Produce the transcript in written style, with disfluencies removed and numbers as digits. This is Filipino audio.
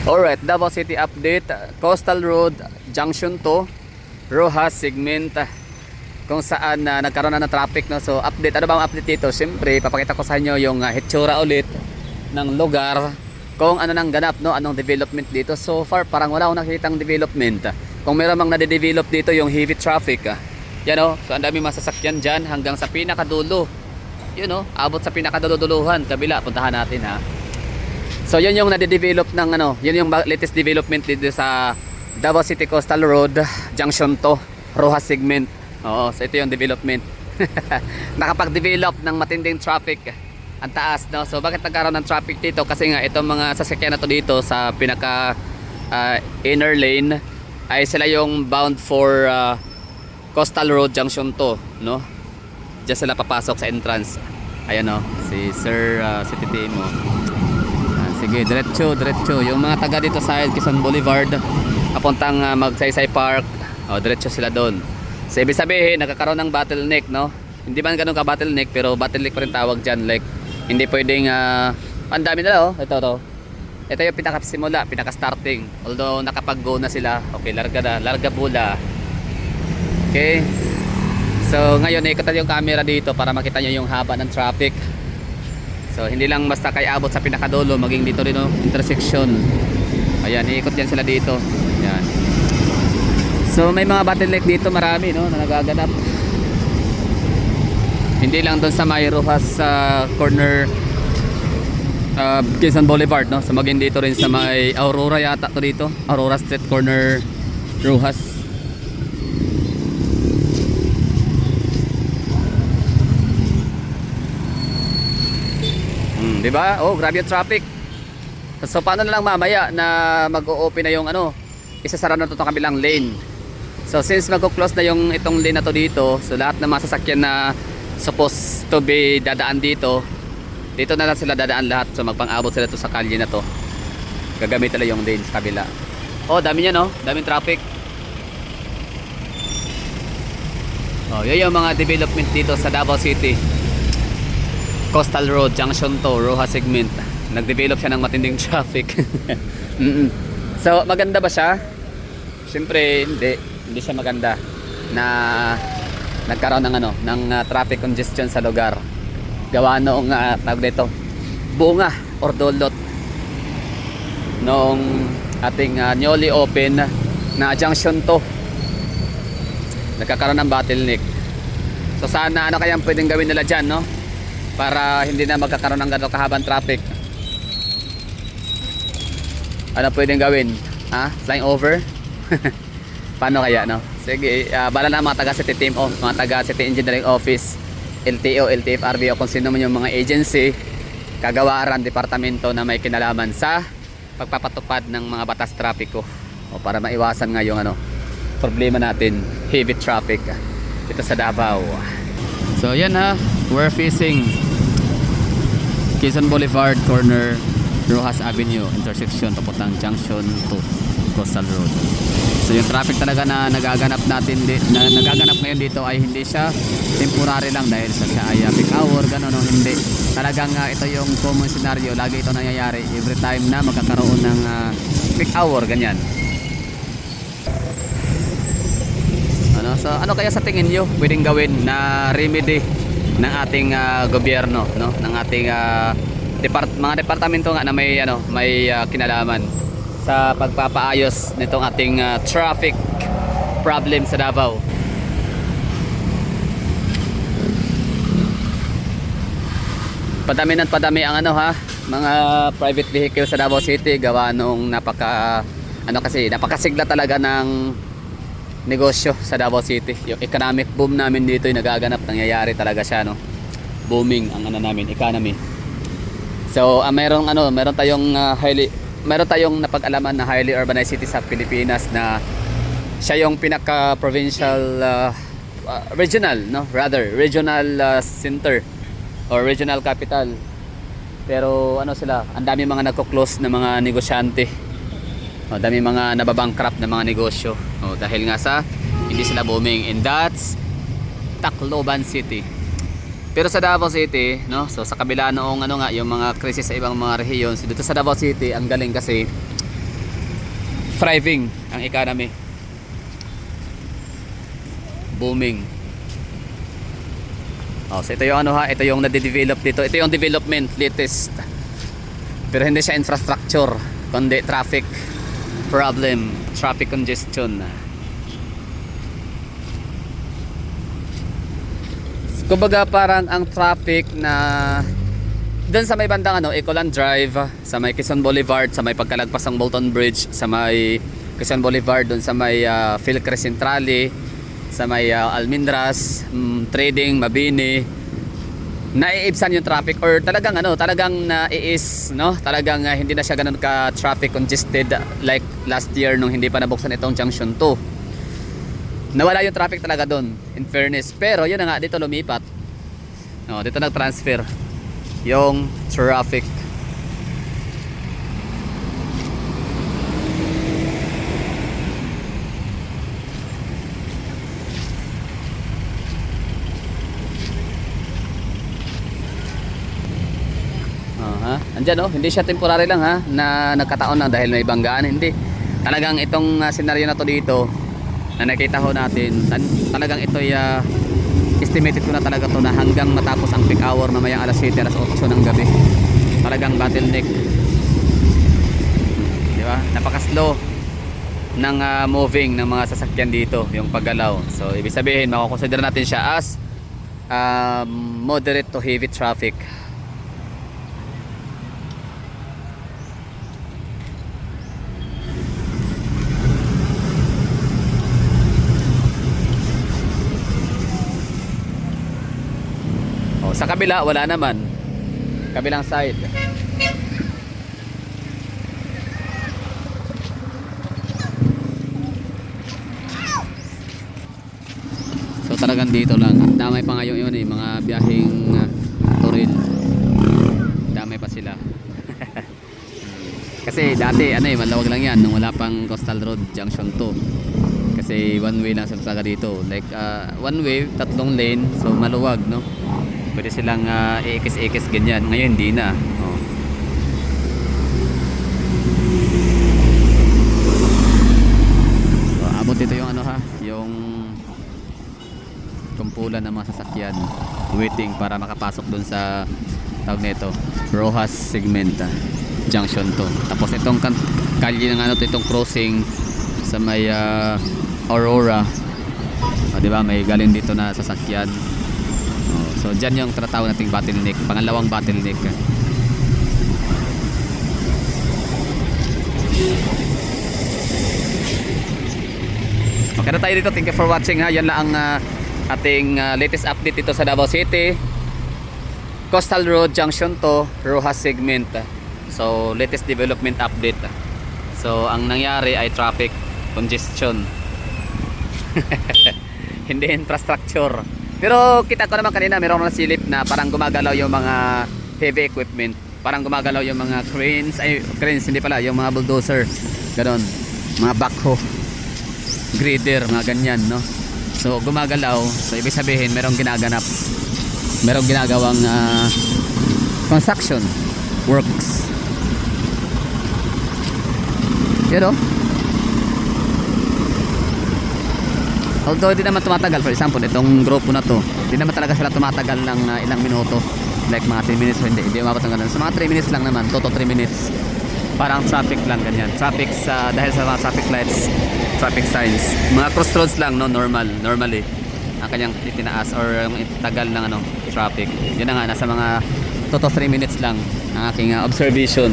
Alright, Davao City update. Coastal Road, Junction 2, Rojas segment, kung saan nagkaroon na ng traffic, no? So update, ano bang update dito? Siyempre, papakita ko sa inyo yung hitsura ulit ng lugar, kung ano nang ganap, no? Anong development dito. So far, parang wala akong nakikitang development. Kung meron mang nade-develop dito, yung heavy traffic. Yan, no? So ang dami masasakyan dyan hanggang sa pinakadulo. Yun, no? Abot sa pinakaduduluhan. Kabila, puntahan natin, ha? So yun yung nade-develop ng ano, yun yung latest development dito sa Davao City Coastal Road, Junction 2, Rojas segment. Oo, so ito yung development. Nakapag-develop ng matinding traffic. Ang taas, no? So bakit nagkaroon ng traffic dito? Kasi nga itong mga sasakyan na to dito sa pinaka inner lane ay sila yung bound for Coastal Road Junction 2, no? Diyan sila papasok sa entrance. Ayan, no? Si Sir si Titi mo. Sige, diretso. Yung mga taga dito sa Quezon Boulevard, papuntang Magsaysay Park, diretso sila doon. So ibig sabihin, nagkakaroon ng bottleneck, no? Hindi man ganun ka bottleneck, pero bottleneck pa rin tawag dyan. Like, hindi pwedeng, ang dami nila, oh. Ito yung pinakasimula, pinaka-starting. Although nakapag-go na sila, okay, larga bula. Okay. So ngayon, ikutan yung camera dito para makita nyo yung haba ng traffic. So hindi lang basta kay abot sa pinakadulo, maging dito rin, no, intersection. Ayan, iikot yan sila dito. Ayan. So may mga bottleneck dito, marami, no, na nagaganap. Hindi lang doon sa may Rojas corner Quezon Boulevard, no. So maging dito rin sa may Aurora yata to dito. Aurora Street corner Rojas. Diba? Oh, grabe yung traffic. So paano na lang mamaya na mag-o-open na yung ano, isasara na ito itong kabilang lane. So since mag-close na yung itong lane na to dito, so lahat ng mga sasakyan na supposed to be dadaan dito na lang sila dadaan lahat. So magpang-abot sila to sa kalye na to. Gagamit nila yung lane sa kabila. Oh, dami niya, no? Daming traffic. Oh, yun yung mga development dito sa Davao City Coastal Road, Junction 2, Rojas segment. Nag-develop siya ng matinding traffic. So, maganda ba siya? Siyempre, hindi siya maganda na nagkaroon ng ano, ng traffic congestion sa lugar. Gawa noong tawag dito, bunga or dulot noong ating newly open na Junction 2. Nagkakaroon ng bottleneck. So, sana ano kayang pwedeng gawin nila dyan, no? Para hindi na magkakaroon ng gano'ng kahabang traffic. Ano pwedeng gawin? Ha? Flying over? Paano kaya, no? Sige, bala na mga taga City Team, mga taga City Engineering Office, LTO, LTFRB, o kung sino man yung mga agency, kagawaran, departamento na may kinalaman sa pagpapatupad ng mga batas trapiko, o para maiwasan nga yung ano, problema natin, heavy traffic dito sa Davao. So yan, ha, we're facing Quezon Boulevard corner Rojas Avenue intersection papuntang Junction 2 Coastal Road. So yung traffic talaga na nagaganap ngayon dito ay hindi siya temporary lang dahil sa siya ay peak hour, gano'n, no? Hindi, talagang ito yung common scenario, lagi ito nangyayari every time na magkakaroon ng peak hour, ganyan. So ano kaya sa tingin nyo pwedeng gawin na remedy ng ating gobyerno, no, ng ating mga departamento nga na may ano, may kinalaman sa pagpapaayos nitong ating traffic problem sa Davao. Padami ang ano, ha, mga private vehicle sa Davao City, gawa nung napakasigla talaga ng negosyo sa Davao City. Yung economic boom namin dito yung nagaganap, nangyayari talaga siya, no? Booming ang ano namin, economy. So meron tayong napag-alaman na highly urbanized city sa Pilipinas na siya yung pinaka provincial regional, no? Regional center or regional capital. Pero ano sila, ang dami mga nagko-close na mga negosyante. Dami mga nababankrupt na mga negosyo, dahil nga sa hindi sila booming, and that's Tacloban City. Pero sa Davao City, no, so sa kabila noong ano nga yung mga krisis sa ibang mga rehiyon, so dito sa Davao City ang galing kasi thriving ang economy. Booming. Oh, so ito yung ano ha, ito yung nade-develop dito. Ito yung development latest. Pero hindi siya infrastructure, kundi traffic problem, traffic congestion. Kumbaga parang ang traffic na doon sa may bandang ano, Ecoland Drive, sa may Quezon Boulevard, sa may pagkalagpas ng Bolton Bridge, sa may Quezon Boulevard, doon sa may Philcres Centrale, sa may Almendras, Trading, Mabini, naiibsan yung traffic or talagang ano, talagang naiis, no? Talagang hindi na siya ganoon ka traffic congested like last year nung hindi pa nabuksan itong Junction 2. Nawala yung traffic talaga doon, in fairness. Pero yun na nga, dito lumipat. No, dito nag-transfer yung traffic. Andyan oh, hindi siya temporary lang ha, na nagkataon lang dahil may banggaan, hindi. Talagang itong senaryo na to dito na nakita ho natin, talagang ito estimated ko na talaga to na hanggang matapos ang peak hour mamayang alas 7, alas 8 ng gabi. Talagang bottleneck. Di ba? Napaka-slow ng moving ng mga sasakyan dito, yung paggalaw. So ibig sabihin, makukonsider natin siya as moderate to heavy traffic. Sa kabila wala naman, kabilang side. So talagang dito lang, damay pa ngayon yun mga biyaheng Toril, damay pa sila. Kasi dati malawag lang yan nung wala pang Coastal Road Junction 2, kasi one way lang sa talaga dito, like one way, 3 lane, so maluwag, no? Pwede silang iikis-ikis ganyan. Ngayon hindi na. Oh. So, abot dito yung ano ha, yung kumpulan ng mga sasakyan waiting para makapasok dun sa tawag nito, Rojas segment Junction 2. Tapos itong kalye ng ano, itong crossing sa may Aurora. Di ba? May galing dito na sasakyan. So dyan yung tinatawag nating bottleneck, pangalawang bottleneck. Okay na tayo dito, thank you for watching ha. Yan lang ang ating latest update dito sa Davao City, Coastal Road Junction 2, Rojas segment. So latest development update. So ang nangyari ay traffic congestion. Hindi infrastructure. Pero kita ko naman kanina mayroong nasilip na parang gumagalaw yung mga heavy equipment. Parang gumagalaw yung mga cranes, hindi pala, yung mga bulldozer. Ganon, mga backhoe, grader, mga ganyan, no? So gumagalaw, so ibig sabihin mayroong ginaganap, mayroong ginagawang construction works. You know? Although hindi naman tumatagal, for example itong grupo na to, hindi naman talaga sila tumatagal ng ilang minuto, like mga 3 minutes, hindi umabot ng ganun. So mga 3 minutes lang naman, 2 to 3 minutes. Parang traffic lang ganyan. Traffic dahil sa mga traffic lights, traffic signs. Mga crossroads lang, no, normally ang kanyang itinaas or yung tagal ng traffic. Yun na nga, nasa mga 2 to 3 minutes lang ang aking observation.